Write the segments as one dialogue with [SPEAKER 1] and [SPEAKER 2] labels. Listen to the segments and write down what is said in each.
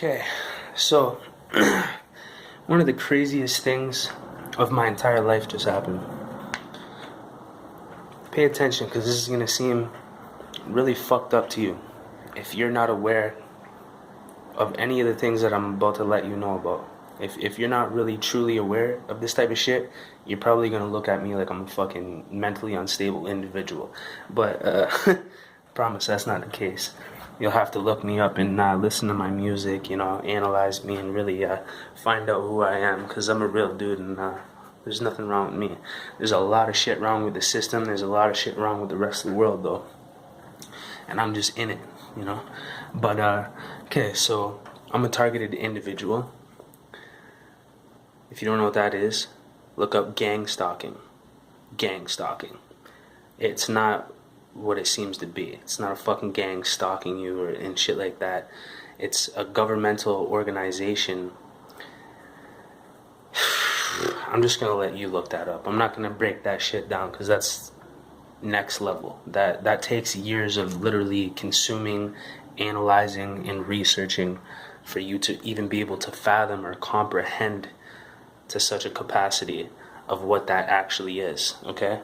[SPEAKER 1] Okay, so one of the craziest things of my entire life just happened. Pay attention, because this is going to seem really fucked up to you if you're not aware of any of the things that I'm about to let you know about. If you're not really truly aware of this type of shit, you're probably going to look at me like I'm a fucking mentally unstable individual. But promise that's not the case. You'll have to look me up and listen to my music, analyze me and really find out who I am, because I'm a real dude and there's nothing wrong with me. There's a lot of shit wrong with the system. There's a lot of shit wrong with the rest of the world, though. And I'm just in it. But, okay, so I'm a targeted individual. If you don't know what that is, look up GangStalking. GangStalking. It's not what it seems to be. It's not a fucking gang stalking you and shit like that. It's a governmental organization. I'm just gonna let you look that up. I'm not gonna break that shit down because that's next level. That takes years of literally consuming, analyzing, and researching for you to even be able to fathom or comprehend to such a capacity of what that actually is, okay?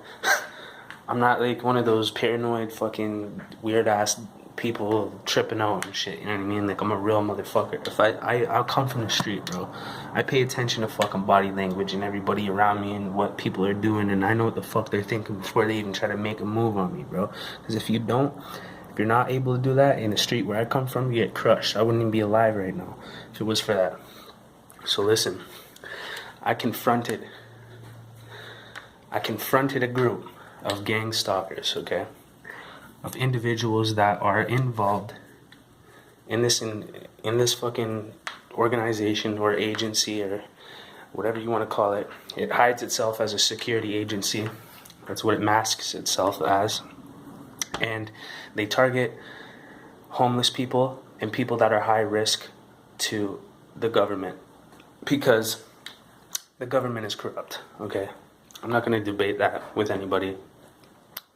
[SPEAKER 1] I'm not like one of those paranoid fucking weird ass people tripping out and shit, you know what I mean? Like, I'm a real motherfucker. If I'll come from the street, bro. I pay attention to fucking body language and everybody around me and what people are doing, and I know what the fuck they're thinking before they even try to make a move on me, bro. Because if you're not able to do that in the street where I come from, you get crushed. I wouldn't even be alive right now if it was for that. So listen, I confronted a group of gang stalkers, okay? Of individuals that are involved in this fucking organization or agency or whatever you want to call it. It hides itself as a security agency. That's what it masks itself as. And they target homeless people and people that are high risk to the government because the government is corrupt, okay? I'm not going to debate that with anybody.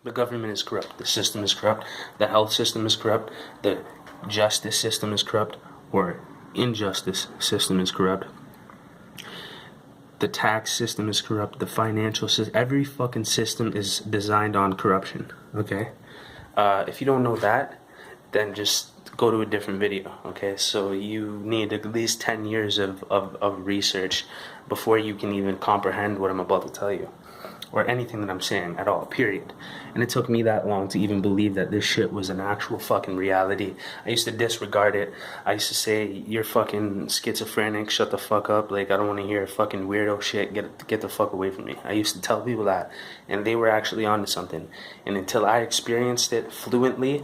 [SPEAKER 1] The government is corrupt. The system is corrupt. The health system is corrupt. The justice system is corrupt, or injustice system is corrupt. The tax system is corrupt. The financial system. Every fucking system is designed on corruption, okay? If you don't know that, then just go to a different video, okay? So you need at least 10 years of research before you can even comprehend what I'm about to tell you, or anything that I'm saying at all, period. And it took me that long to even believe that this shit was an actual fucking reality. I used to disregard it. I used to say, you're fucking schizophrenic, shut the fuck up, like, I don't want to hear fucking weirdo shit, get the fuck away from me. I used to tell people that, and they were actually onto something. And until I experienced it fluently,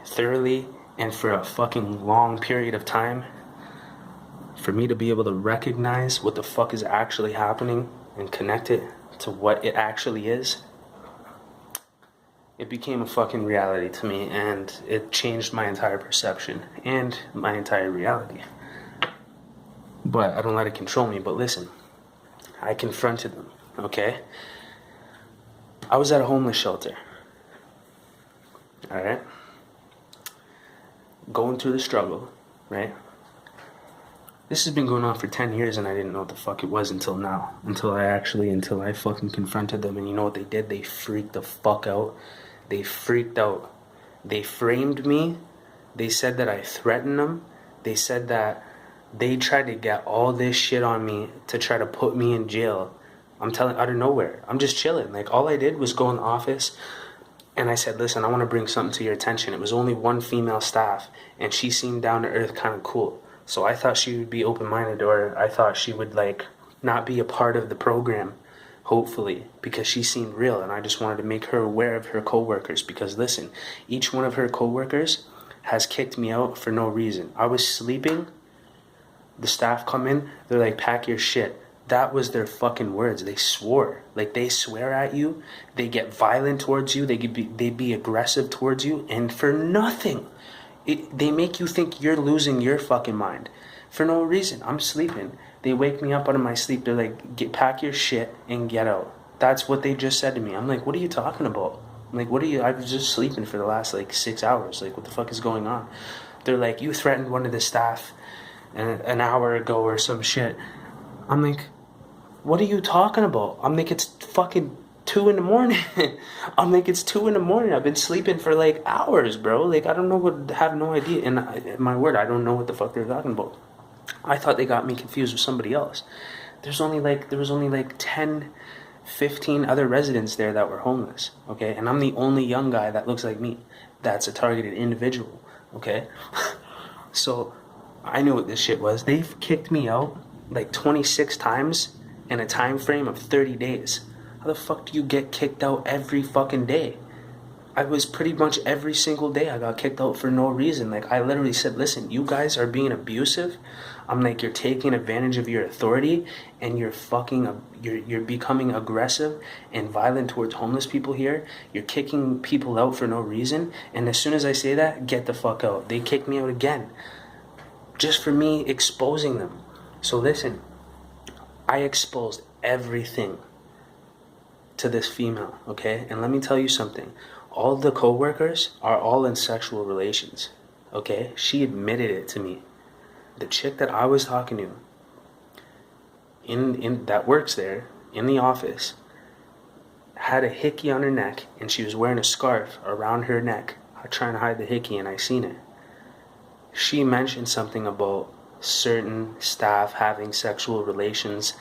[SPEAKER 1] thoroughly, and for a fucking long period of time, for me to be able to recognize what the fuck is actually happening and connect it to what it actually is, it became a fucking reality to me, and it changed my entire perception and my entire reality. But I don't let it control me. But listen, I confronted them, okay? I was at a homeless shelter, alright? Going through the struggle, right? This has been going on for 10 years and I didn't know what the fuck it was until now. Until I fucking confronted them. And you know what they did? They freaked the fuck out. They freaked out. They framed me. They said that I threatened them. They said that they tried to get all this shit on me to try to put me in jail. I'm telling, out of nowhere. I'm just chilling. Like, all I did was go in the office and I said, listen, I want to bring something to your attention. It was only one female staff and she seemed down to earth, kind of cool. So I thought she would be open-minded, or I thought she would, like, not be a part of the program, hopefully, because she seemed real, and I just wanted to make her aware of her coworkers, because, listen, each one of her coworkers has kicked me out for no reason. I was sleeping, the staff come in, they're like, pack your shit. That was their fucking words. They swore. Like, they swear at you, they get violent towards you, they'd be aggressive towards you, and for nothing. They make you think you're losing your fucking mind for no reason. I'm sleeping. They wake me up out of my sleep. They're like, pack your shit and get out. That's what they just said to me. I'm like, what are you talking about? I'm like, I was just sleeping for the last, 6 hours. Like, what the fuck is going on? They're like, you threatened one of the staff an hour ago or some shit. I'm like, what are you talking about? I'm like, it's fucking 2 in the morning. I'm like, it's 2 in the morning. I've been sleeping for like hours, bro. Like, I don't know what, have no idea. And my word, I don't know what the fuck they're talking about. I thought they got me confused with somebody else. There was only like 10, 15 other residents there that were homeless, okay? And I'm the only young guy that looks like me that's a targeted individual, okay? So I knew what this shit was. They've kicked me out like 26 times in a time frame of 30 days. How the fuck do you get kicked out every fucking day? I was pretty much every single day I got kicked out for no reason. Like, I literally said, listen, you guys are being abusive. I'm like, you're taking advantage of your authority, and you're becoming aggressive and violent towards homeless people here. You're kicking people out for no reason. And as soon as I say that, get the fuck out. They kicked me out again. Just for me exposing them. So listen, I exposed everything to this female, okay? And let me tell you something. All the co-workers are all in sexual relations, okay? She admitted it to me. The chick that I was talking to in that works there in the office had a hickey on her neck, and she was wearing a scarf around her neck trying to hide the hickey, and I seen it. She mentioned something about certain staff having sexual relations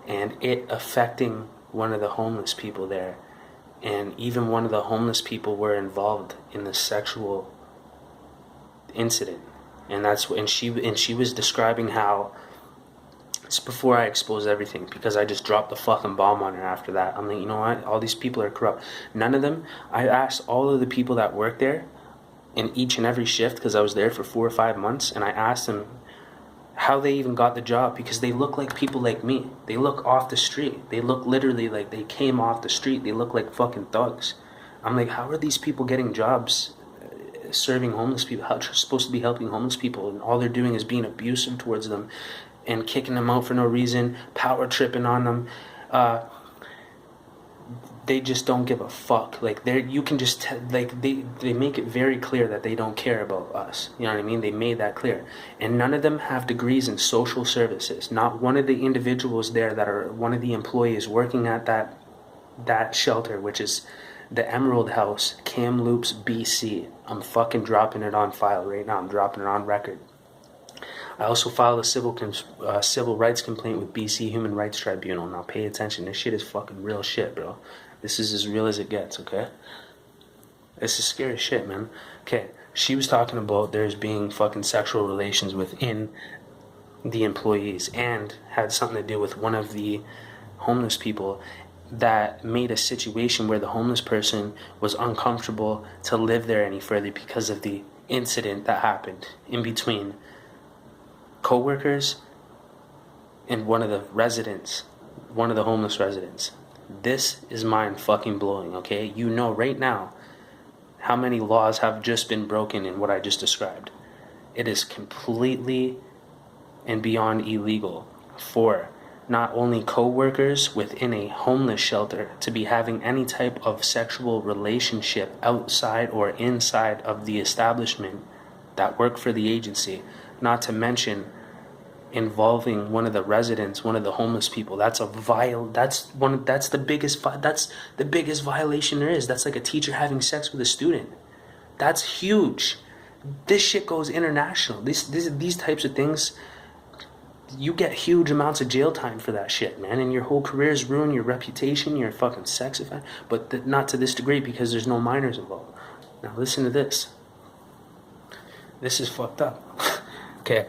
[SPEAKER 1] and it affecting one of the homeless people there. And even one of the homeless people were involved in the sexual incident. And she was describing how, it's before I exposed everything, because I just dropped the fucking bomb on her after that. I'm like, you know what? All these people are corrupt. None of them, I asked all of the people that work there in each and every shift, because I was there for 4 or 5 months, and I asked them how they even got the job, because they look like people like me. They look off the street. They look literally like they came off the street. They look like fucking thugs. I'm like, how are these people getting jobs serving homeless people? How they're supposed to be helping homeless people, and all they're doing is being abusive towards them and kicking them out for no reason, power tripping on them. They just don't give a fuck. Like, you can just they make it very clear that they don't care about us. You know what I mean? They made that clear. And none of them have degrees in social services. Not one of the individuals there that are one of the employees working at that shelter, which is the Emerald House, Kamloops, BC. I'm fucking dropping it on file right now. I'm dropping it on record. I also filed a civil rights complaint with BC Human Rights Tribunal. Now pay attention. This shit is fucking real shit, bro. This is as real as it gets, okay? This is scary shit, man. Okay, she was talking about there's being fucking sexual relations within the employees, and had something to do with one of the homeless people that made a situation where the homeless person was uncomfortable to live there any further because of the incident that happened in between co-workers and one of the homeless residents. This is mind fucking blowing, okay? You know right now how many laws have just been broken in what I just described. It is completely and beyond illegal for not only co-workers within a homeless shelter to be having any type of sexual relationship outside or inside of the establishment that work for the agency, not to mention involving one of the residents, one of the homeless people. That's the biggest violation there is. That's like a teacher having sex with a student. That's huge. This shit goes international. These types of things, you get huge amounts of jail time for that shit, man, and your whole career is ruined, your reputation, you're a fucking sex offender. But not to this degree, because there's no minors involved. Now listen to this. This is fucked up. Okay,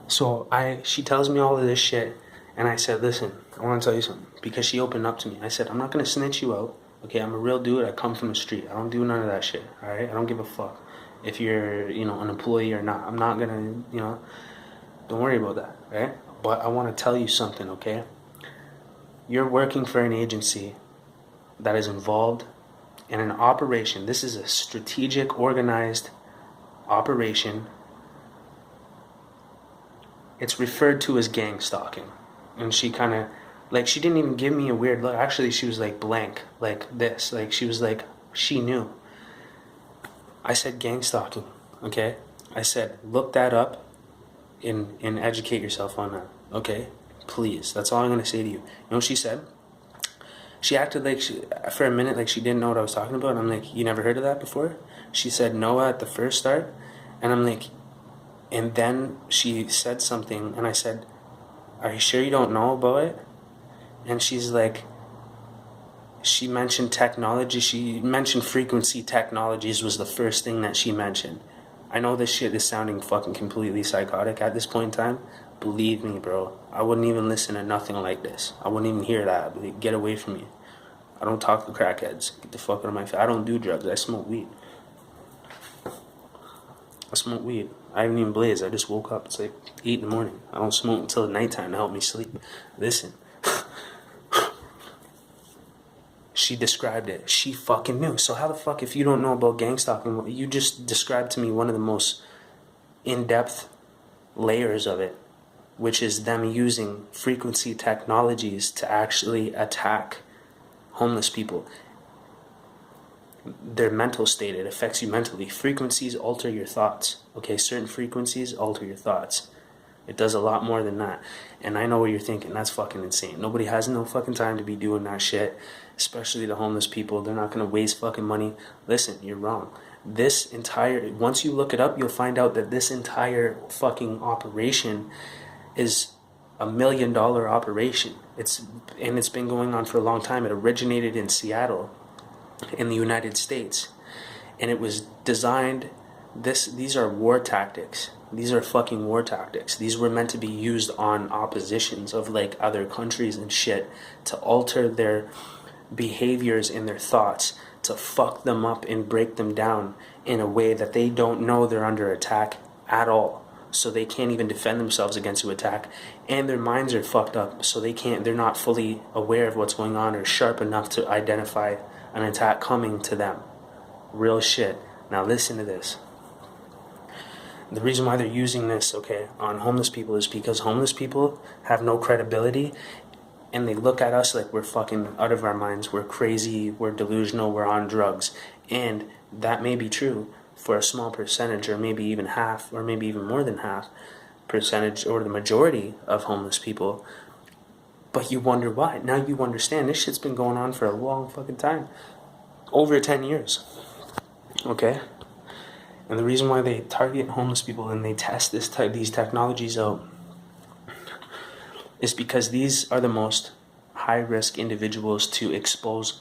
[SPEAKER 1] so she tells me all of this shit, and I said, listen, I want to tell you something, because she opened up to me. I said, I'm not going to snitch you out, okay? I'm a real dude. I come from the street. I don't do none of that shit, all right? I don't give a fuck if you're, an employee or not. I'm not going to, don't worry about that, right? But I want to tell you something, okay? You're working for an agency that is involved in an operation. This is a strategic, organized operation. It's referred to as gang stalking. And she kind of, she didn't even give me a weird look. Actually, she was like blank, like this. Like, she was like, she knew. I said gang stalking, okay? I said, look that up and educate yourself on that, okay? Please. That's all I'm gonna say to you. You know what she said? She acted like for a minute, like she didn't know what I was talking about. And I'm like, you never heard of that before? She said Noah at the first start. And I'm like, and then she said something, and I said, are you sure you don't know about it? And she's like, she mentioned technology. She mentioned frequency technologies was the first thing that she mentioned. I know this shit is sounding fucking completely psychotic at this point in time. Believe me, bro. I wouldn't even listen to nothing like this. I wouldn't even hear that. Get away from me. I don't talk to crackheads. Get the fuck out of my face. I don't do drugs. I smoke weed. I smoke weed. I haven't even blazed. I just woke up. It's like 8 in the morning. I don't smoke until nighttime to help me sleep. Listen. She described it. She fucking knew. So how the fuck, if you don't know about gang stalking, you just described to me one of the most in-depth layers of it, which is them using frequency technologies to actually attack homeless people. Their mental state, it affects you mentally. Frequencies alter your thoughts. Okay, certain frequencies alter your thoughts. It does a lot more than that. And I know what you're thinking. That's fucking insane. Nobody has no fucking time to be doing that shit. Especially the homeless people. They're not going to waste fucking money. Listen, you're wrong. This entire... Once you look it up, you'll find out that this entire fucking operation is $1 million operation. It's been going on for a long time. It originated in Seattle, in the United States. And it was designed... These are war tactics. These are fucking war tactics. These were meant to be used on oppositions of like other countries and shit to alter their behaviors and their thoughts, to fuck them up and break them down in a way that they don't know they're under attack at all. So they can't even defend themselves against an attack, and their minds are fucked up, so they're not fully aware of what's going on or sharp enough to identify an attack coming to them. Real shit. Now listen to this. The reason why they're using this, okay, on homeless people is because homeless people have no credibility, and they look at us like we're fucking out of our minds, we're crazy, we're delusional, we're on drugs. And that may be true for a small percentage, or maybe even half, or maybe even more than half percentage, or the majority of homeless people. But you wonder why. Now you understand this shit's been going on for a long fucking time. Over 10 years. Okay? And the reason why they target homeless people and they test these technologies out is because these are the most high-risk individuals to expose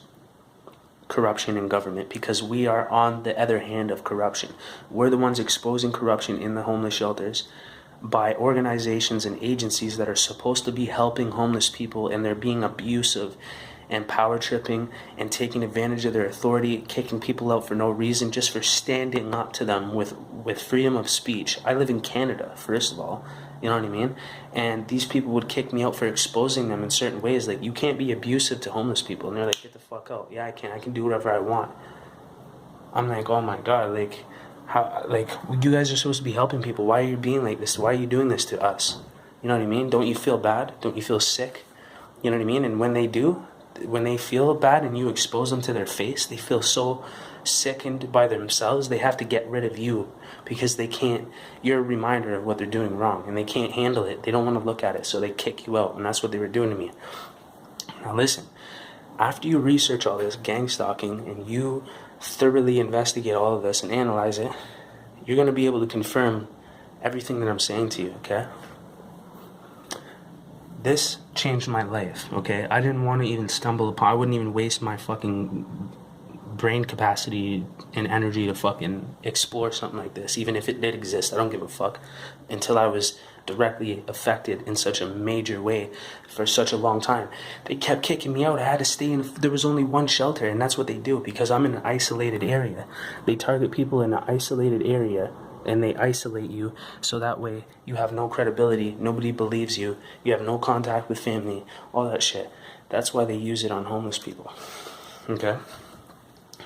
[SPEAKER 1] corruption in government, because we are on the other hand of corruption. We're the ones exposing corruption in the homeless shelters by organizations and agencies that are supposed to be helping homeless people, and they're being abusive and power tripping and taking advantage of their authority, kicking people out for no reason, just for standing up to them with freedom of speech. I live in Canada, first of all, you know what I mean? And these people would kick me out for exposing them in certain ways. Like, you can't be abusive to homeless people. And they're like, get the fuck out. Yeah, I can do whatever I want. I'm like, oh my God, like, how, like, you guys are supposed to be helping people. Why are you being like this? Why are you doing this to us? You know what I mean? Don't you feel bad? Don't you feel sick? You know what I mean? And when they do, when they feel bad and you expose them to their face, they feel so sickened by themselves, they have to get rid of you, because they can't, you're a reminder of what they're doing wrong, and they can't handle it. They don't want to look at it, so they kick you out, and that's what they were doing to me. Now listen, after you research all this gang stalking and you thoroughly investigate all of this and analyze it, you're going to be able to confirm everything that I'm saying to you, okay? This changed my life, okay? I didn't want to even stumble upon, I wouldn't even waste my fucking brain capacity and energy to fucking explore something like this, even if it did exist. I don't give a fuck, until I was directly affected in such a major way for such a long time. They kept kicking me out. I had to stay in, there was only one shelter, and that's what they do, because I'm in an isolated area. They target people in an isolated area, and they isolate you, so that way you have no credibility, nobody believes you, you have no contact with family, all that shit. That's why they use it on homeless people, okay?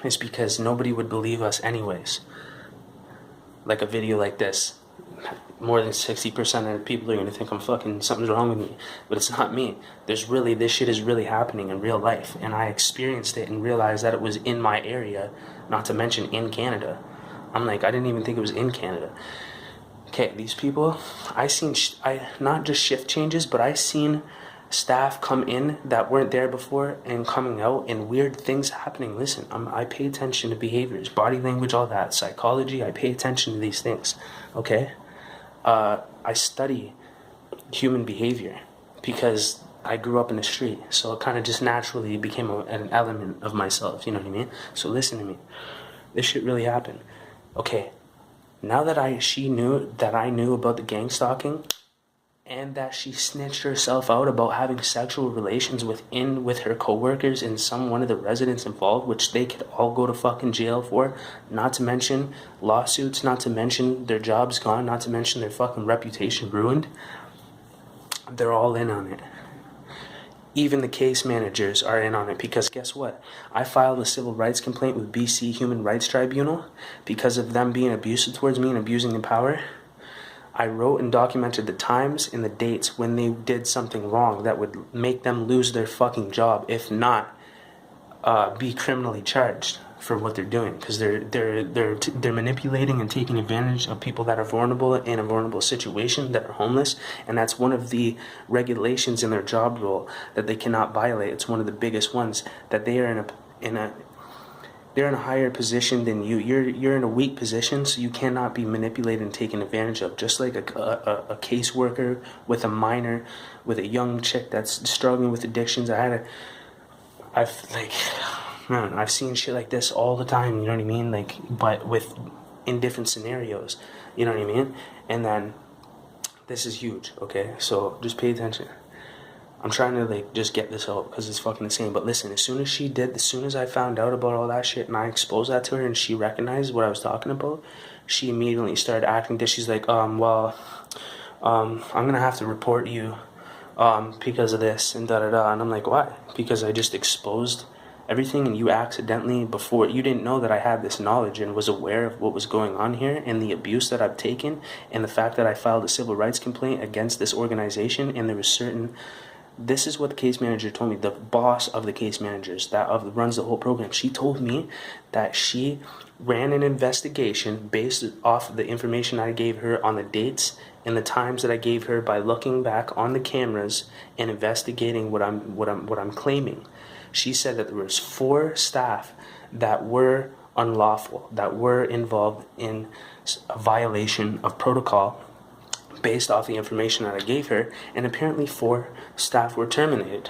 [SPEAKER 1] It's because nobody would believe us anyways. Like a video like this, more than 60% of the people are going to think I'm fucking, something's wrong with me, but it's not me. This shit is really happening in real life, and I experienced it and realized that it was in my area, not to mention in Canada. I'm like, I didn't even think it was in Canada. Okay, these people, I not just shift changes, but I seen staff come in that weren't there before and coming out and weird things happening. Listen, I pay attention to behaviors, body language, all that, psychology. I pay attention to these things, okay? I study human behavior because I grew up in the street, so it kind of just naturally became an element of myself, you know what I mean? So listen to me. This shit really happened. Okay, now that she knew that I knew about the gang stalking and that she snitched herself out about having sexual relations with her coworkers and one of the residents involved, which they could all go to fucking jail for, not to mention lawsuits, not to mention their jobs gone, not to mention their fucking reputation ruined. They're all in on it. Even the case managers are in on it because guess what? I filed a civil rights complaint with BC Human Rights Tribunal because of them being abusive towards me and abusing their power. I wrote and documented the times and the dates when they did something wrong that would make them lose their fucking job, if not be criminally charged for what they're doing, because they're manipulating and taking advantage of people that are vulnerable in a vulnerable situation, that are homeless, and that's one of the regulations in their job role that they cannot violate. It's one of the biggest ones, that they are they're in a higher position than you. You're in a weak position, so you cannot be manipulated and taken advantage of. Just like a caseworker with a minor, with a young chick that's struggling with addictions. I've seen shit like this all the time, you know what I mean? Like, but in different scenarios, you know what I mean? And then, this is huge, okay? So, just pay attention. I'm trying to, just get this out, because it's fucking insane. But listen, as soon as I found out about all that shit, and I exposed that to her, and she recognized what I was talking about, she immediately started acting this. She's like, I'm gonna have to report you, because of this, and da-da-da. And I'm like, why? Because I just exposed everything, and you accidentally, before, you didn't know that I had this knowledge and was aware of what was going on here and the abuse that I've taken and the fact that I filed a civil rights complaint against this organization. And there was this is what the case manager told me, the boss of the case managers that runs the whole program. She told me that she ran an investigation based off of the information I gave her on the dates and the times that I gave her by looking back on the cameras and investigating what I'm claiming. She said that there was 4 staff that were unlawful, that were involved in a violation of protocol based off the information that I gave her, and apparently 4 staff were terminated.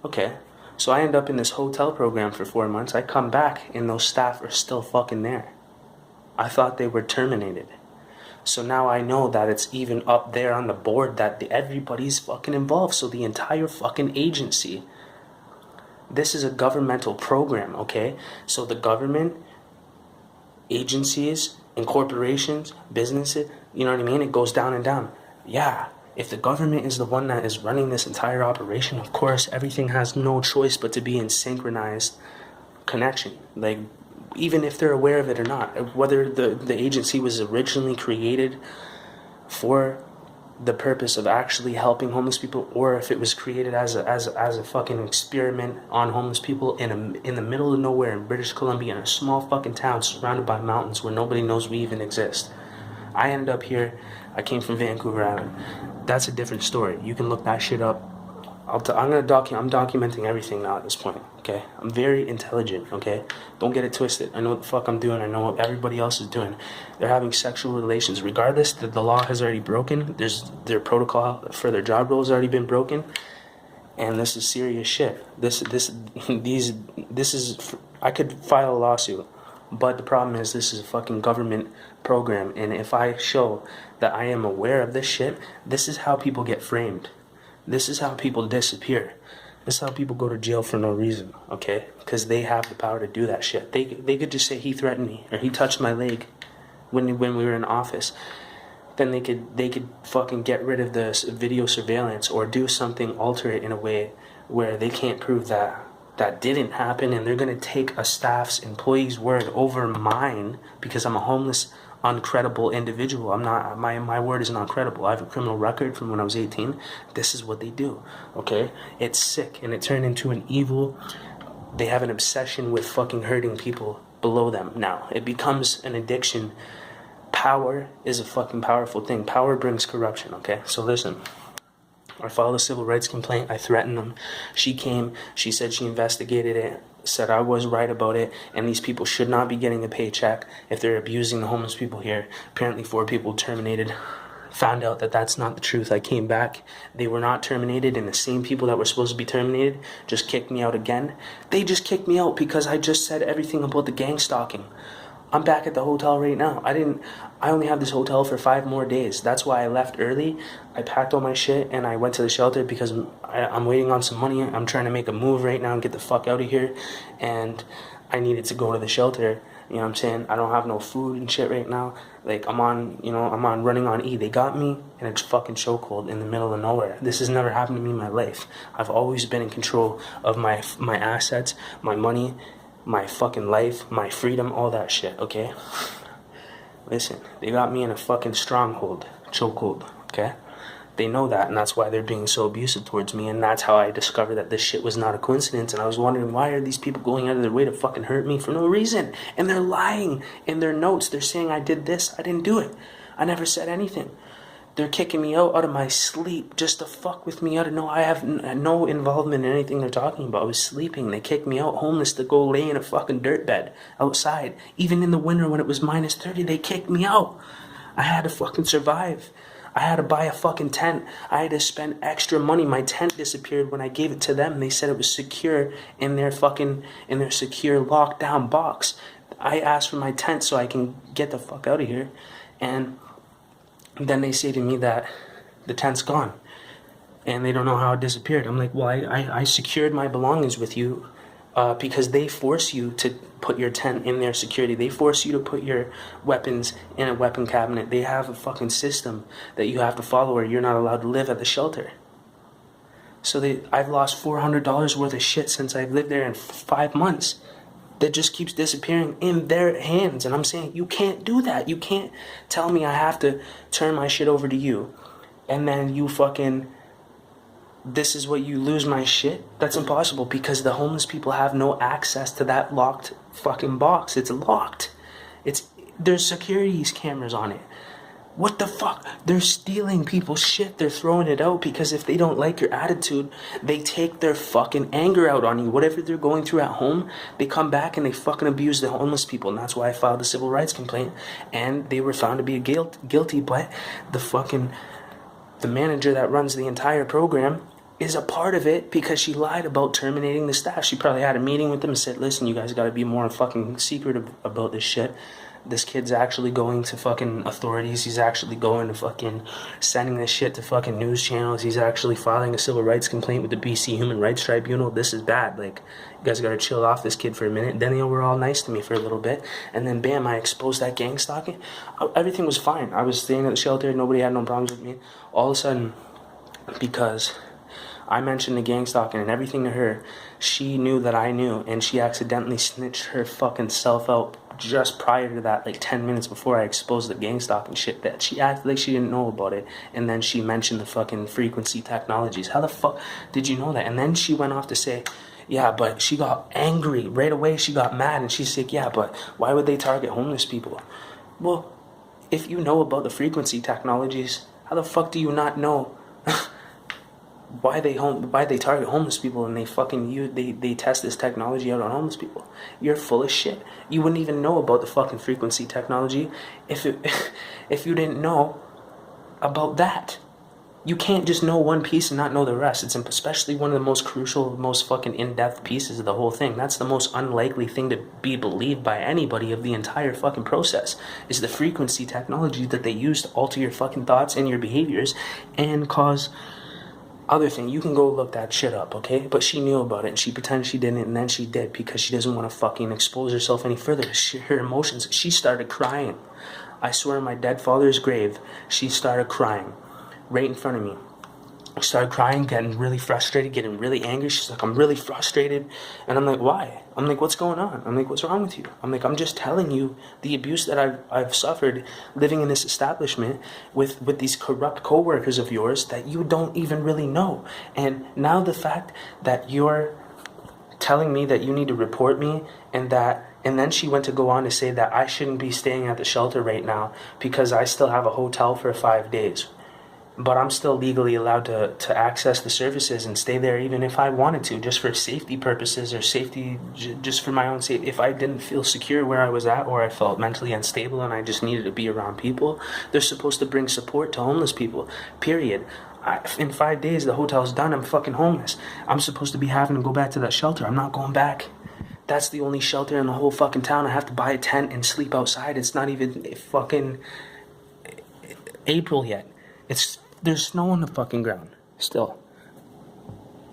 [SPEAKER 1] Okay, so I end up in this hotel program for 4 months. I come back and those staff are still fucking there. I thought they were terminated. So now I know that it's even up there on the board that everybody's fucking involved. So the entire fucking agency. This is a governmental program, okay? So the government, agencies, and corporations, businesses, you know what I mean? It goes down and down. Yeah, if the government is the one that is running this entire operation, of course, everything has no choice but to be in synchronized connection. Like, even if they're aware of it or not, whether the agency was originally created for the purpose of actually helping homeless people, or if it was created as a fucking experiment on homeless people in the middle of nowhere in British Columbia, in a small fucking town surrounded by mountains where nobody knows we even exist. I ended up here. I came from Vancouver Island. That's a different story. You can look that shit up. I'm documenting everything now at this point, okay? I'm very intelligent, okay? Don't get it twisted. I know what the fuck I'm doing. I know what everybody else is doing. They're having sexual relations. Regardless that the law has already broken, their protocol for their job role has already been broken, and this is serious shit. This is, I could file a lawsuit, but the problem is this is a fucking government program, and if I show that I am aware of this shit, this is how people get framed. This is how people disappear. This is how people go to jail for no reason, okay? Because they have the power to do that shit. They could just say he threatened me or he touched my leg when we were in office. Then they could fucking get rid of the video surveillance or do something, alter it in a way where they can't prove that didn't happen, and they're gonna take a staff's employee's word over mine because I'm a homeless, uncredible individual. I'm not, my word is not credible. I have a criminal record from when I was 18. This is what they do, okay? It's sick, and it turned into an evil. They have an obsession with fucking hurting people below them now. It becomes an addiction power is a fucking powerful thing. Power brings corruption, okay? So listen. I filed a civil rights complaint. I threatened them. She came. She said she investigated it, said I was right about it, and these people should not be getting a paycheck if they're abusing the homeless people here. Apparently 4 people terminated. Found out that that's not the truth. I came back. They were not terminated, and the same people that were supposed to be terminated just kicked me out again. They just kicked me out because I just said everything about the gang stalking. I'm back at the hotel right now. I only have this hotel for 5 more days. That's why I left early. I packed all my shit and I went to the shelter because I'm waiting on some money. I'm trying to make a move right now and get the fuck out of here. And I needed to go to the shelter. You know what I'm saying? I don't have no food and shit right now. Like, I'm on running on E. They got me in a fucking chokehold in the middle of nowhere. This has never happened to me in my life. I've always been in control of my assets, my money, my fucking life, my freedom, all that shit, okay? Listen, they got me in a fucking stronghold, chokehold, okay? They know that, and that's why they're being so abusive towards me, and that's how I discovered that this shit was not a coincidence, and I was wondering, why are these people going out of their way to fucking hurt me for no reason? And they're lying in their notes. They're saying I did this. I didn't do it. I never said anything. They're kicking me out of my sleep just to fuck with me. I have no involvement in anything they're talking about. I was sleeping. They kicked me out homeless to go lay in a fucking dirt bed outside. Even in the winter when it was minus 30, they kicked me out. I had to fucking survive. I had to buy a fucking tent. I had to spend extra money. My tent disappeared when I gave it to them. They said it was secure in their secure lockdown box. I asked for my tent so I can get the fuck out of here. And then they say to me that the tent's gone and they don't know how it disappeared. I'm like, well, I secured my belongings with you because they force you to put your tent in their security. They force you to put your weapons in a weapon cabinet. They have a fucking system that you have to follow or you're not allowed to live at the shelter. So I've lost $400 worth of shit since I've lived there in 5 months. That just keeps disappearing in their hands. And I'm saying, you can't do that. You can't tell me I have to turn my shit over to you. And then you fucking, this is what you lose my shit? That's impossible because the homeless people have no access to that locked fucking box. It's locked. There's security cameras on it. What the fuck? They're stealing people's shit. They're throwing it out because if they don't like your attitude, they take their fucking anger out on you. Whatever they're going through at home, they come back and they fucking abuse the homeless people. And that's why I filed a civil rights complaint. And they were found to be guilty, but the manager that runs the entire program is a part of it because she lied about terminating the staff. She probably had a meeting with them and said, listen, you guys gotta be more fucking secretive about this shit. This kid's actually going to fucking authorities. He's actually going to fucking sending this shit to fucking news channels. He's actually filing a civil rights complaint with the BC Human Rights Tribunal. This is bad. Like, you guys gotta chill off this kid for a minute. Then they were all nice to me for a little bit. And then bam, I exposed that gang stalking. Everything was fine. I was staying at the shelter. Nobody had no problems with me. All of a sudden, because I mentioned the gang stalking and everything to her, she knew that I knew, and she accidentally snitched her fucking self out just prior to that, like 10 minutes before I exposed the gang stalking shit, that she acted like she didn't know about it, and then she mentioned the fucking frequency technologies. How the fuck did you know that? And then she went off to say, yeah, but she got angry right away. She got mad, and she's like, yeah, but why would they target homeless people? Well, if you know about the frequency technologies, how the fuck do you not know why they target homeless people and they test this technology out on homeless people? You're full of shit. You wouldn't even know about the fucking frequency technology if you didn't know about that. You can't just know one piece and not know the rest. It's especially one of the most crucial, most fucking in-depth pieces of the whole thing. That's the most unlikely thing to be believed by anybody of the entire fucking process, is the frequency technology that they use to alter your fucking thoughts and your behaviors and cause other thing. You can go look that shit up, okay? But she knew about it and she pretended she didn't, and then she did because she doesn't want to fucking expose herself any further. Her emotions, she started crying. I swear on my dead father's grave, she started crying right in front of me. Started crying, getting really frustrated, getting really angry. She's like, I'm really frustrated. And I'm like, why? I'm like, what's going on? I'm like, what's wrong with you? I'm like, I'm just telling you the abuse that I've suffered living in this establishment with these corrupt co-workers of yours that you don't even really know. And now the fact that you're telling me that you need to report me and that And then she went to go on to say that I shouldn't be staying at the shelter right now because I still have a hotel for 5 days. But I'm still legally allowed to access the services and stay there even if I wanted to, just for safety purposes or safety, just for my own safety. If I didn't feel secure where I was at, or I felt mentally unstable and I just needed to be around people, they're supposed to bring support to homeless people, period. In 5 days, the hotel's done, I'm fucking homeless. I'm supposed to be having to go back to that shelter. I'm not going back. That's the only shelter in the whole fucking town. I have to buy a tent and sleep outside. It's not even fucking April yet. There's snow on the fucking ground still.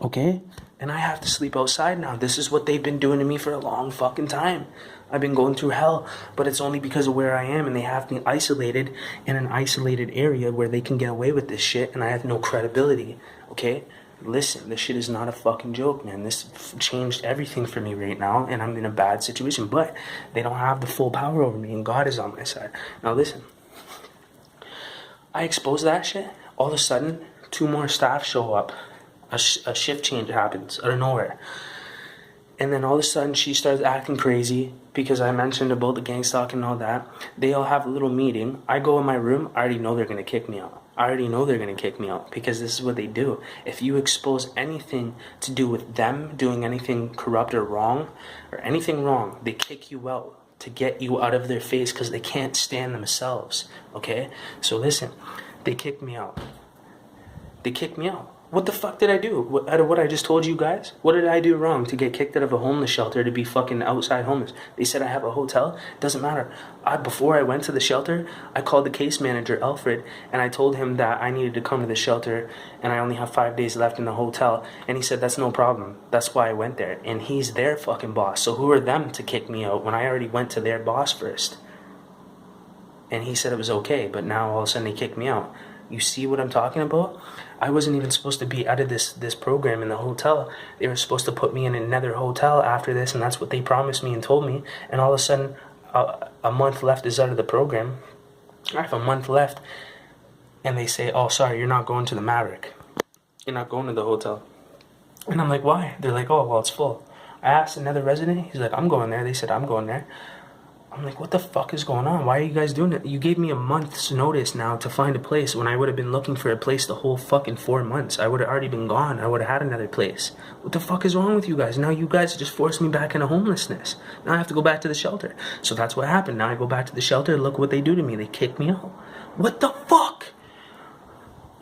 [SPEAKER 1] Okay? And I have to sleep outside now. This is what they've been doing to me for a long fucking time. I've been going through hell, but it's only because of where I am, and they have me isolated in an isolated area where they can get away with this shit, and I have no credibility. Okay? Listen, this shit is not a fucking joke, man. This changed everything for me right now, and I'm in a bad situation, but they don't have the full power over me, and God is on my side. Now listen, I expose that shit. All of a sudden, 2 more staff show up. A shift change happens out of nowhere. And then all of a sudden, she starts acting crazy because I mentioned about the gang stalking and all that. They all have a little meeting. I go in my room. I already know they're going to kick me out. I already know they're going to kick me out because this is what they do. If you expose anything to do with them doing anything corrupt or wrong, or anything wrong, they kick you out to get you out of their face because they can't stand themselves. Okay? So listen. They kicked me out. They kicked me out. What the fuck did I do? Out of what I just told you guys? What did I do wrong to get kicked out of a homeless shelter to be fucking outside homeless? They said I have a hotel. Doesn't matter. Before I went to the shelter, I called the case manager, Alfred, and I told him that I needed to come to the shelter and I only have 5 days left in the hotel. And he said, that's no problem. That's why I went there. And he's their fucking boss. So who are them to kick me out when I already went to their boss first? And he said it was okay, but now all of a sudden they kicked me out. You see what I'm talking about? I wasn't even supposed to be out of this program in the hotel. They were supposed to put me in another hotel after this, and that's what they promised me and told me. And all of a sudden, a month left is out of the program. I have a month left, and they say, oh, sorry, you're not going to the Maverick. You're not going to the hotel. And I'm like, why? They're like, oh, well, it's full. I asked another resident. He's like, I'm going there. They said, I'm going there. I'm like, what the fuck is going on? Why are you guys doing it? You gave me a month's notice now to find a place when I would have been looking for a place the whole fucking 4 months. I would have already been gone. I would have had another place. What the fuck is wrong with you guys? Now you guys just forced me back into homelessness. Now I have to go back to the shelter. So that's what happened. Now I go back to the shelter. Look what they do to me. They kick me out. What the fuck?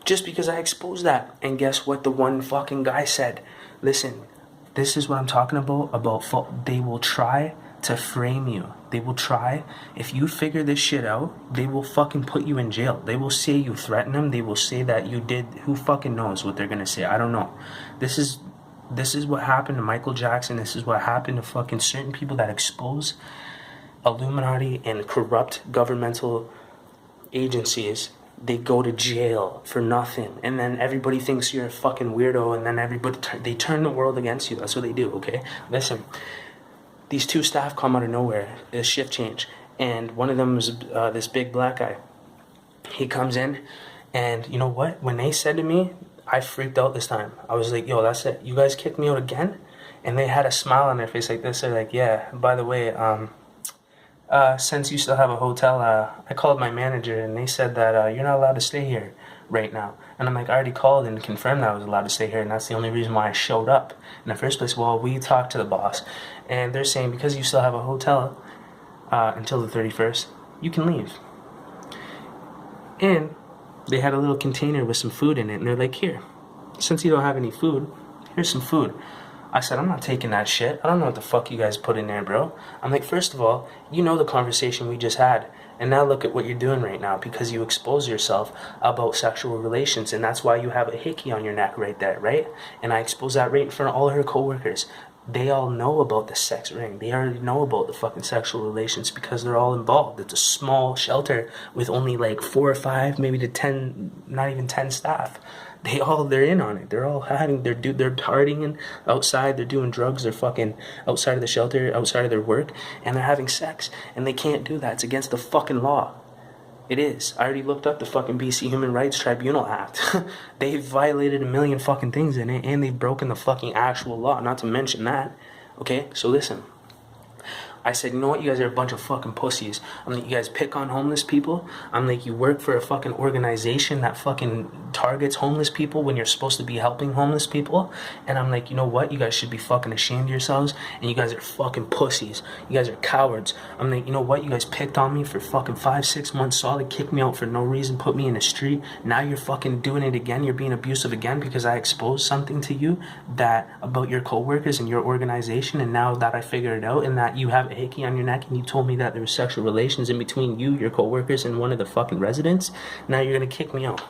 [SPEAKER 1] Just because I exposed that. And guess what the one fucking guy said? Listen, this is what I'm talking about they will try to frame you. They will try. If you figure this shit out, they will fucking put you in jail. They will say you threatened them. They will say that you did. Who fucking knows what they're gonna say? I don't know. This is what happened to Michael Jackson. This is what happened to fucking certain people that expose Illuminati and corrupt governmental agencies. They go to jail for nothing, and then everybody thinks you're a fucking weirdo, and then they turn the world against you. That's what they do. Okay, listen. These 2 staff come out of nowhere, a shift change, and one of them was this big black guy. He comes in, and you know what? When they said to me, I freaked out this time. I was like, yo, that's it. You guys kicked me out again? And they had a smile on their face like this. They're like, yeah, by the way, since you still have a hotel, I called my manager, and they said that you're not allowed to stay here right now. And I'm like, I already called and confirmed that I was allowed to stay here, and that's the only reason why I showed up in the first place. Well, we talked to the boss, and they're saying because you still have a hotel until the 31st, you can leave. And they had a little container with some food in it, and they're like, here, since you don't have any food, here's some food. I said, I'm not taking that shit. I don't know what the fuck you guys put in there, bro. I'm like, first of all, you know the conversation we just had. And now look at what you're doing right now because you expose yourself about sexual relations. And that's why you have a hickey on your neck right there, right? And I expose that right in front of all her coworkers. They all know about the sex ring. They already know about the fucking sexual relations because they're all involved. It's a small shelter with only like 4 or 5, maybe to 10, not even 10 staff. They're in on it. They're all they're partying outside. They're doing drugs. They're fucking outside of the shelter, outside of their work, and they're having sex. And they can't do that. It's against the fucking law. It is. I already looked up the fucking BC Human Rights Tribunal Act. They've violated a million fucking things in it, and they've broken the fucking actual law, not to mention that. Okay? So listen. I said, you know what, you guys are a bunch of fucking pussies. I'm like, you guys pick on homeless people. I'm like, you work for a fucking organization that fucking targets homeless people when you're supposed to be helping homeless people. And I'm like, you know what, you guys should be fucking ashamed of yourselves, and you guys are fucking pussies. You guys are cowards. I'm like, you know what, you guys picked on me for fucking 5-6 months solid, kicked me out for no reason, put me in the street. Now you're fucking doing it again. You're being abusive again because I exposed something to you that about your coworkers and your organization, and now that I figured it out, and that you have a hickey on your neck, and you told me that there was sexual relations in between you, your coworkers, and one of the fucking residents. Now you're gonna kick me out.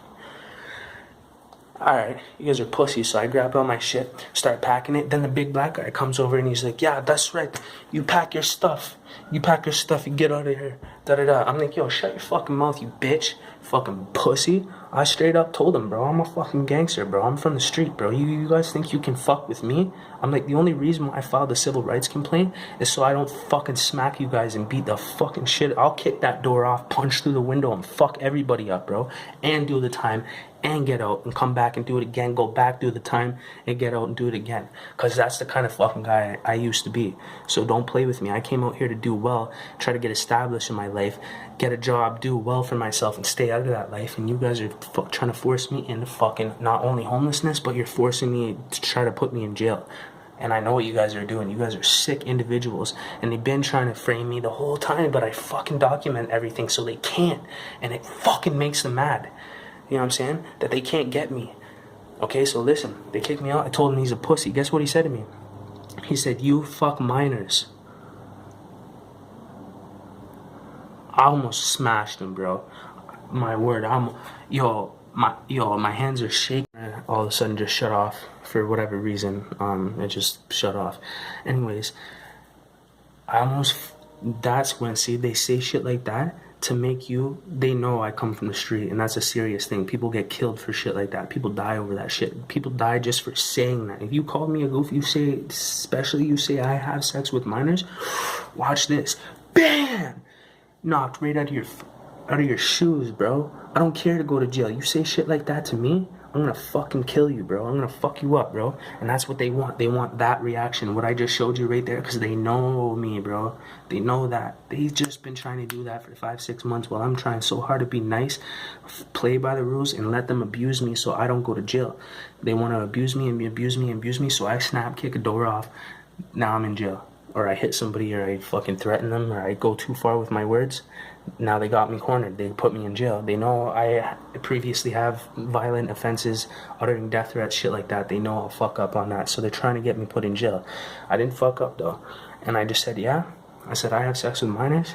[SPEAKER 1] Alright, you guys are pussies. So I grab all my shit, start packing it. Then the big black guy comes over and he's like, yeah, that's right. You pack your stuff. You pack your stuff, you get out of here. Da-da-da. I'm like, yo, shut your fucking mouth, you bitch. Fucking pussy. I straight up told him, bro, I'm a fucking gangster, bro. I'm from the street, bro. You guys think you can fuck with me? I'm like, the only reason why I filed a civil rights complaint is so I don't fucking smack you guys and beat the fucking shit. I'll kick that door off, punch through the window, and fuck everybody up, bro. And do the time, and get out, and come back and do it again. Go back, do the time, and get out and do it again. Because that's the kind of fucking guy I used to be. So don't play with me. I came out here to do well, try to get established in my life, get a job, do well for myself, and stay out of that life. And you guys are trying to force me into fucking not only homelessness, but you're forcing me to try to put me in jail. And I know what you guys are doing. You guys are sick individuals, and they've been trying to frame me the whole time, but I fucking document everything so they can't, and it fucking makes them mad. You know what I'm saying? That they can't get me. Okay, so listen, they kicked me out. I told him he's a pussy. Guess what he said to me? He said, you fuck minors. I almost smashed him, bro. My word, my hands are shaking. All of a sudden just shut off for whatever reason. It just shut off. Anyways, that's when, see, they say shit like that to make you, they know I come from the street, and that's a serious thing. People get killed for shit like that. People die over that shit. People die just for saying that. If you call me a goof, you say, especially you say I have sex with minors, watch this. Bam! Knocked right out of your shoes, bro. I don't care to go to jail. You say shit like that to me, I'm gonna fucking kill you, bro. I'm gonna fuck you up, bro. And that's what they want. They want that reaction, what I just showed you right there, because they know me, bro. They know that. They've just been trying to do that for 5-6 months while I'm trying so hard to be nice, play by the rules, and let them abuse me so I don't go to jail. They want to abuse me and abuse me and abuse me, so I snap, kick a door off. Now I'm in jail. Or I hit somebody, or I fucking threaten them, or I go too far with my words. Now they got me cornered. They put me in jail. They know I previously have violent offenses, uttering death threats, shit like that. They know I'll fuck up on that, so they're trying to get me put in jail. I didn't fuck up, though. And I just said, yeah. I said, I have sex with minors.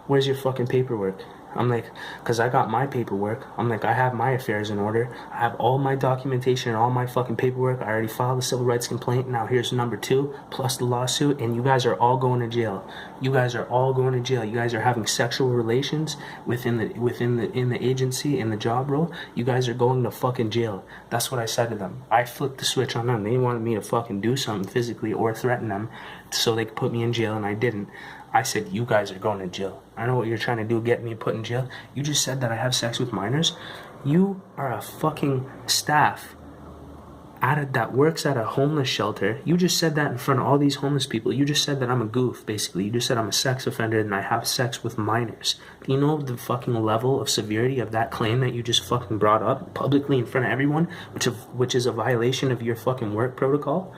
[SPEAKER 1] Where's your fucking paperwork? I'm like, because I got my paperwork. I'm like, I have my affairs in order. I have all my documentation and all my fucking paperwork. I already filed a civil rights complaint. Now here's number 2, plus the lawsuit, and you guys are all going to jail. You guys are all going to jail. You guys are having sexual relations in the agency, in the job role. You guys are going to fucking jail. That's what I said to them. I flipped the switch on them. They wanted me to fucking do something physically or threaten them so they could put me in jail, and I didn't. I said, you guys are going to jail. I know what you're trying to do, get me put in jail. You just said that I have sex with minors. You are a fucking staff that works at a homeless shelter. You just said that in front of all these homeless people. You just said that I'm a goof, basically. You just said I'm a sex offender and I have sex with minors. Do you know the fucking level of severity of that claim that you just fucking brought up publicly in front of everyone, which is a violation of your fucking work protocol?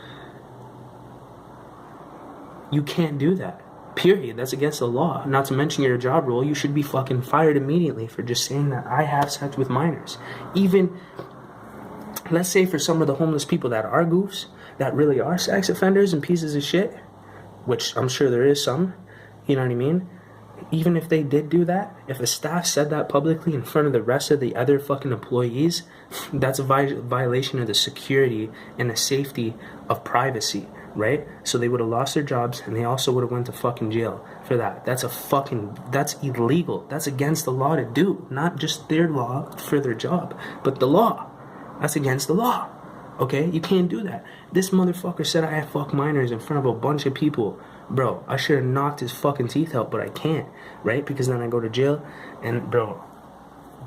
[SPEAKER 1] You can't do that. Period. That's against the law. Not to mention your job role. You should be fucking fired immediately for just saying that I have sex with minors. Even, let's say for some of the homeless people that are goofs, that really are sex offenders and pieces of shit, which I'm sure there is some, you know what I mean? Even if they did do that, if the staff said that publicly in front of the rest of the other fucking employees, that's a violation of the security and the safety of privacy. Right? So they would have lost their jobs, and they also would have went to fucking jail for that. That's illegal. That's against the law to do. Not just their law for their job, but the law. That's against the law. Okay? You can't do that. This motherfucker said I fuck minors in front of a bunch of people. Bro, I should have knocked his fucking teeth out, but I can't. Right? Because then I go to jail, and bro,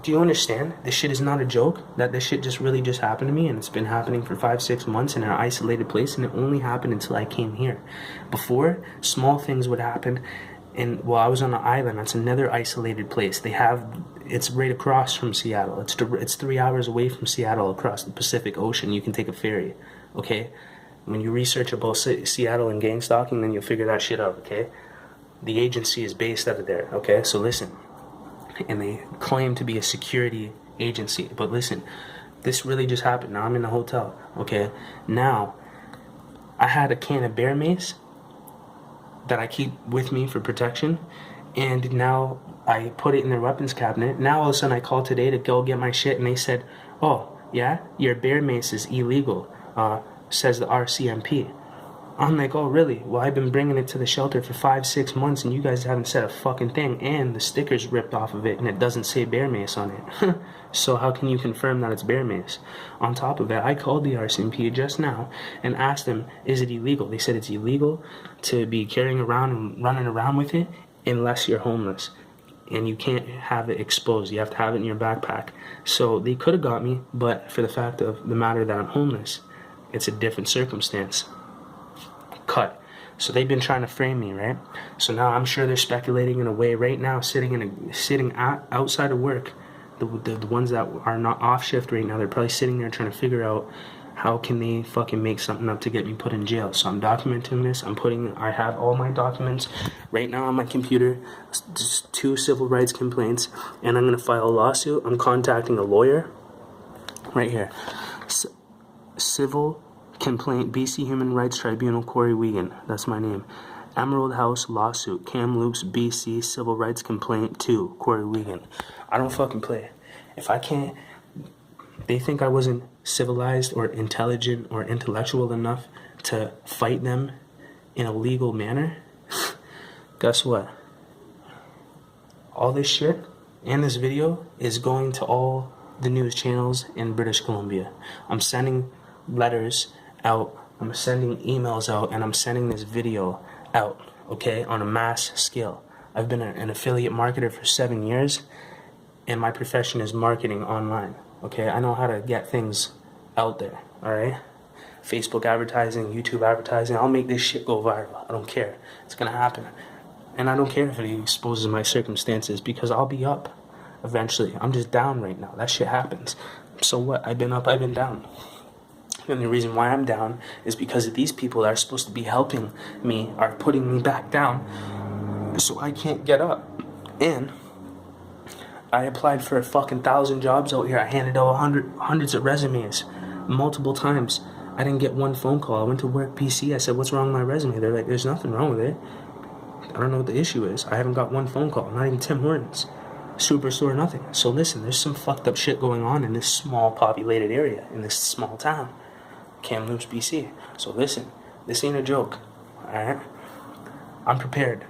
[SPEAKER 1] Do you understand? This shit is not a joke. That this shit just really just happened to me, and it's been happening for 5-6 months in an isolated place, and it only happened until I came here. Before, small things would happen, and while I was on an island, that's another isolated place. It's right across from Seattle. It's 3 hours away from Seattle across the Pacific Ocean. You can take a ferry, okay? When you research about Seattle and gang stalking, then you'll figure that shit out, okay? The agency is based out of there, okay? So listen. And they claim to be a security agency. But listen, this really just happened. Now I'm in a hotel, okay? Now, I had a can of bear mace that I keep with me for protection, and now I put it in their weapons cabinet. Now all of a sudden I called today to go get my shit, and they said, oh, yeah, your bear mace is illegal, says the RCMP. I'm like, oh, really? Well, I've been bringing it to the shelter for 5-6 months, and you guys haven't said a fucking thing, and the sticker's ripped off of it, and it doesn't say bear mace on it. So how can you confirm that it's bear mace? On top of it, I called the RCMP just now and asked them, is it illegal? They said it's illegal to be carrying around and running around with it unless you're homeless. And you can't have it exposed. You have to have it in your backpack. So they could have got me, but for the fact of the matter that I'm homeless, it's a different circumstance. Cut. So they've been trying to frame me, right? So now I'm sure they're speculating in a way right now, sitting outside of work. The ones that are not off shift right now, they're probably sitting there trying to figure out how can they fucking make something up to get me put in jail. So I'm documenting this. I have all my documents right now on my computer, just 2 civil rights complaints, and I'm gonna file a lawsuit. I'm contacting a lawyer right here. Civil complaint, BC Human Rights Tribunal, Corey Wiegand. That's my name. Emerald House lawsuit, Kamloops, BC, Civil Rights Complaint 2, Corey Wiegand. I don't fucking play. If I can't, they think I wasn't civilized or intelligent or intellectual enough to fight them in a legal manner. Guess what? All this shit and this video is going to all the news channels in British Columbia. I'm sending letters out, I'm sending emails out, and I'm sending this video out, okay, on a mass scale. I've been an affiliate marketer for 7 years, and my profession is marketing online, okay? I know how to get things out there, alright? Facebook advertising, YouTube advertising, I'll make this shit go viral. I don't care. It's gonna happen. And I don't care if it exposes my circumstances, because I'll be up eventually. I'm just down right now. That shit happens. So what? I've been up, I've been down. And the reason why I'm down is because these people that are supposed to be helping me are putting me back down, so I can't get up. And I applied for a fucking 1,000 jobs out here. I handed out hundreds of resumes multiple times. I didn't get one phone call. I went to work PC. I said, what's wrong with my resume? They're like, there's nothing wrong with it. I don't know what the issue is. I haven't got one phone call. Not even Tim Hortons. Superstore, nothing. So listen, there's some fucked up shit going on in this small populated area, in this small town. Kamloops, BC. So listen, this ain't a joke, alright? I'm prepared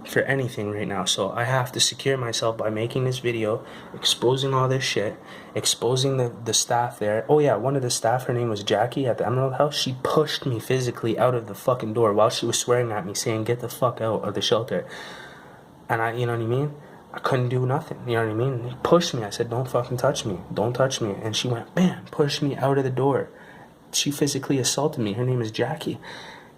[SPEAKER 1] for anything right now, so I have to secure myself by making this video, exposing all this shit, exposing the staff there. Oh yeah, one of the staff, her name was Jackie at the Emerald House, she pushed me physically out of the fucking door while she was swearing at me, saying, get the fuck out of the shelter. And I, you know what I mean? I couldn't do nothing, you know what I mean? He pushed me. I said, don't fucking touch me. Don't touch me. And she went, bam, pushed me out of the door. She physically assaulted me. Her name is Jackie.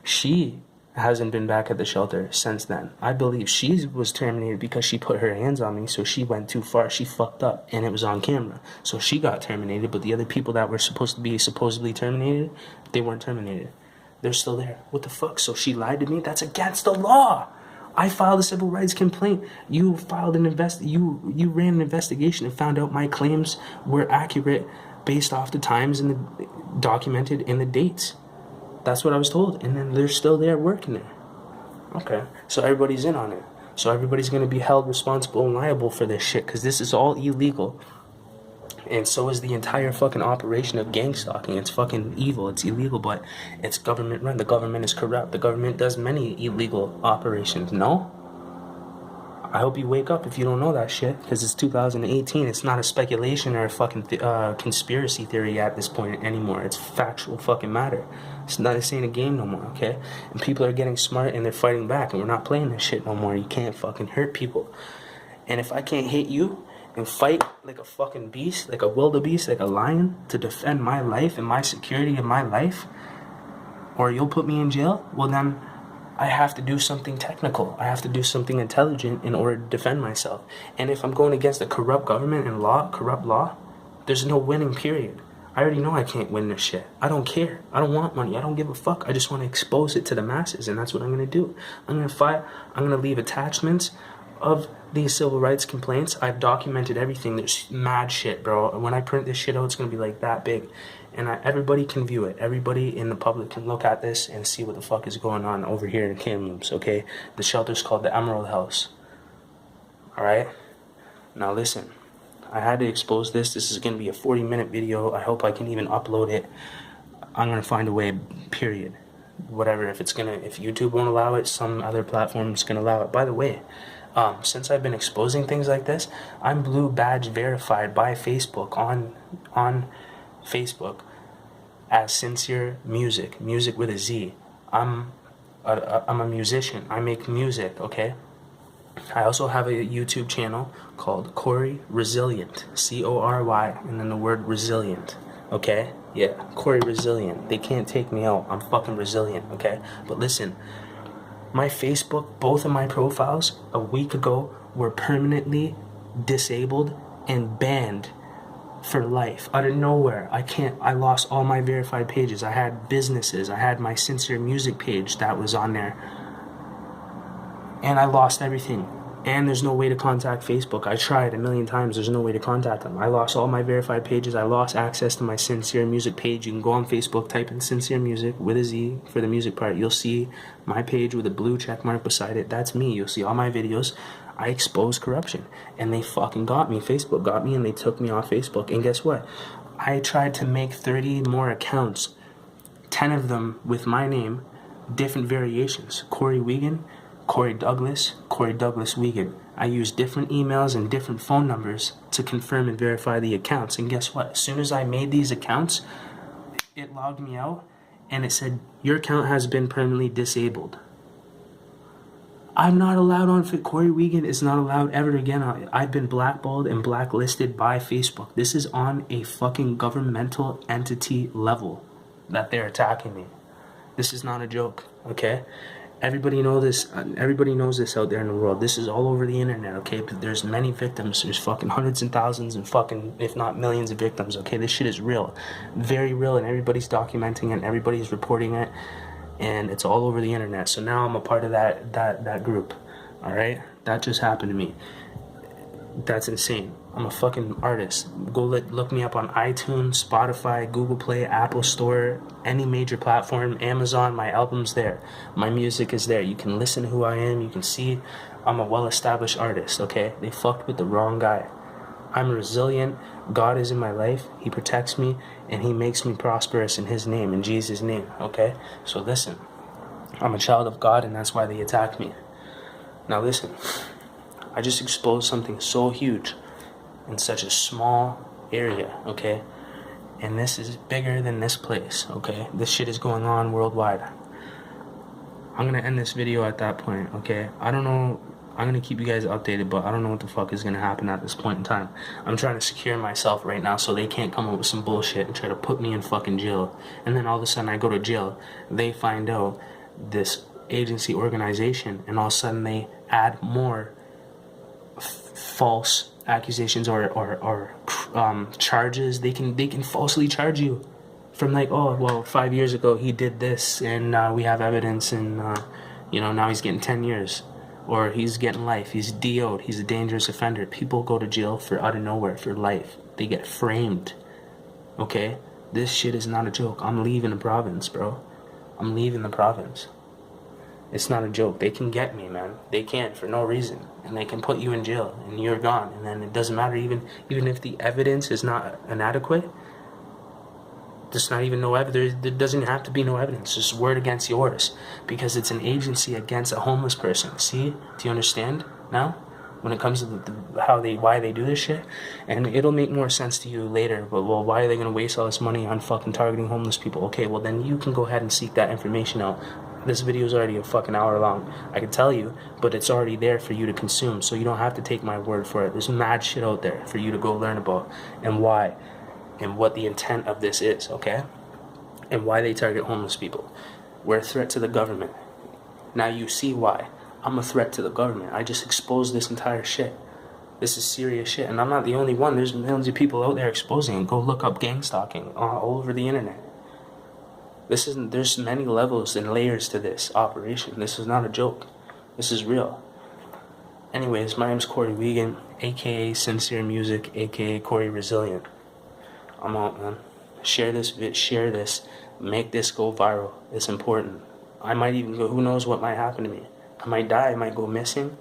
[SPEAKER 1] She hasn't been back at the shelter since then. I believe she was terminated because she put her hands on me, so she went too far. She fucked up, and it was on camera. So she got terminated, but the other people that were supposed to be supposedly terminated, they weren't terminated. They're still there. What the fuck? So she lied to me? That's against the law. I filed a civil rights complaint. You filed an you ran an investigation and found out my claims were accurate based off the times and the documented in the dates. That's what I was told. And then they're still there working there. Okay. So everybody's in on it. So everybody's going to be held responsible and liable for this shit, because this is all illegal. And so is the entire fucking operation of gang stalking. It's fucking evil. It's illegal, but it's government run. The government is corrupt. The government does many illegal operations. No? I hope you wake up if you don't know that shit, because it's 2018. It's not a speculation or a fucking conspiracy theory at this point anymore. It's factual fucking matter. It's not, this ain't a game no more, okay? And people are getting smart and they're fighting back, and we're not playing this shit no more. You can't fucking hurt people. And if I can't hate you, and fight like a fucking beast, like a wildebeest, like a lion, to defend my life and my security and my life, or you'll put me in jail, well then I have to do something technical. I have to do something intelligent in order to defend myself. And if I'm going against a corrupt government and corrupt law, there's no winning, period. I already know I can't win this shit. I don't care. I don't want money. I don't give a fuck. I just want to expose it to the masses, and that's what I'm going to do. I'm going to fight. I'm going to leave attachments of these civil rights complaints. I've documented everything. There's mad shit, bro. When I print this shit out, it's going to be like that big. And everybody can view it. Everybody in the public can look at this and see what the fuck is going on over here in Kamloops, okay? The shelter's called the Emerald House. Alright? Now listen. I had to expose this. This is going to be a 40-minute video. I hope I can even upload it. I'm going to find a way, period. Whatever. If YouTube won't allow it, some other platform's going to allow it. By the way, since I've been exposing things like this, I'm blue badge verified by Facebook on Facebook as Sincere Music with a Z. I'm a musician. I make music, okay? I also have a YouTube channel called Corey Resilient, Cory, and then the word resilient, okay? Yeah, Corey Resilient. They can't take me out. I'm fucking resilient, okay? But listen, my Facebook, both of my profiles a week ago were permanently disabled and banned for life. Out of nowhere. I lost all my verified pages. I had businesses. I had my Sincere Music page that was on there. And I lost everything. And there's no way to contact Facebook. I tried a million times. There's no way to contact them. I lost all my verified pages. I lost access to my Sincere Music page. You can go on Facebook, type in Sincere Music with a Z for the music part. You'll see my page with a blue check mark beside it. That's me. You'll see all my videos. I exposed corruption. And they fucking got me. Facebook got me and they took me off Facebook. And guess what? I tried to make 30 more accounts. 10 of them with my name. Different variations. Corey Wiegand, Corey Douglas Wiegand. I used different emails and different phone numbers to confirm and verify the accounts. And guess what? As soon as I made these accounts, it logged me out and it said, your account has been permanently disabled. I'm not allowed on Corey Wiegand is not allowed ever again. I've been blackballed and blacklisted by Facebook. This is on a fucking governmental entity level that they're attacking me. This is not a joke, okay? Everybody knows this. Everybody knows this out there in the world. This is all over the internet, okay? But there's many victims. There's fucking hundreds and thousands and fucking, if not millions of victims, okay? This shit is real. Very real, and everybody's documenting it, and everybody's reporting it, and it's all over the internet. So now I'm a part of that group, all right? That just happened to me. That's insane. I'm a fucking artist. Go look me up on iTunes, Spotify, Google Play, Apple Store, any major platform, Amazon. My album's there. My music is there. You can listen to who I am. You can see I'm a well-established artist, okay? They fucked with the wrong guy. I'm resilient. God is in my life. He protects me, and He makes me prosperous in His name, in Jesus' name, okay? So listen, I'm a child of God, and that's why they attacked me. Now listen, I just exposed something so huge in such a small area, okay? And this is bigger than this place, okay? This shit is going on worldwide. I'm gonna end this video at that point, okay? I don't know, I'm gonna keep you guys updated, but I don't know what the fuck is gonna happen at this point in time. I'm trying to secure myself right now so they can't come up with some bullshit and try to put me in fucking jail. And then all of a sudden I go to jail, they find out this agency organization, and all of a sudden they add more false accusations or charges. They can falsely charge you from like, oh well, 5 years ago he did this and we have evidence, and now he's getting 10 years, or he's getting life, he's DO'd, he's a dangerous offender. People go to jail for out of nowhere for life. They get framed, okay? This shit is not a joke. I'm leaving the province, bro. I'm leaving the province. It's not a joke. They can get me, man. They can, for no reason. And they can put you in jail, and you're gone. And then it doesn't matter, even if the evidence is not inadequate. There's not even no evidence. There doesn't have to be no evidence. Just word against yours. Because it's an agency against a homeless person. See? Do you understand now? When it comes to why they do this shit? And it'll make more sense to you later. But, well, why are they going to waste all this money on fucking targeting homeless people? Okay, well, then you can go ahead and seek that information out. This video is already a fucking hour long. I can tell you, but it's already there for you to consume, so you don't have to take my word for it. There's mad shit out there for you to go learn about, and why, and what the intent of this is, okay? And why they target homeless people. We're a threat to the government. Now you see why. I'm a threat to the government. I just exposed this entire shit. This is serious shit, and I'm not the only one. There's millions of people out there exposing it. Go look up gang stalking all over the internet. There's many levels and layers to this operation. This is not a joke. This is real. Anyways, my name's Corey Wiegand, aka Sincere Music, aka Corey Resilient. I'm out, man. Share this, make this go viral. It's important. I might even go, who knows what might happen to me. I might die, I might go missing.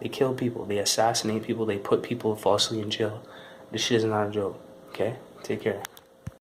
[SPEAKER 1] They kill people, they assassinate people, they put people falsely in jail. This shit is not a joke, okay? Take care.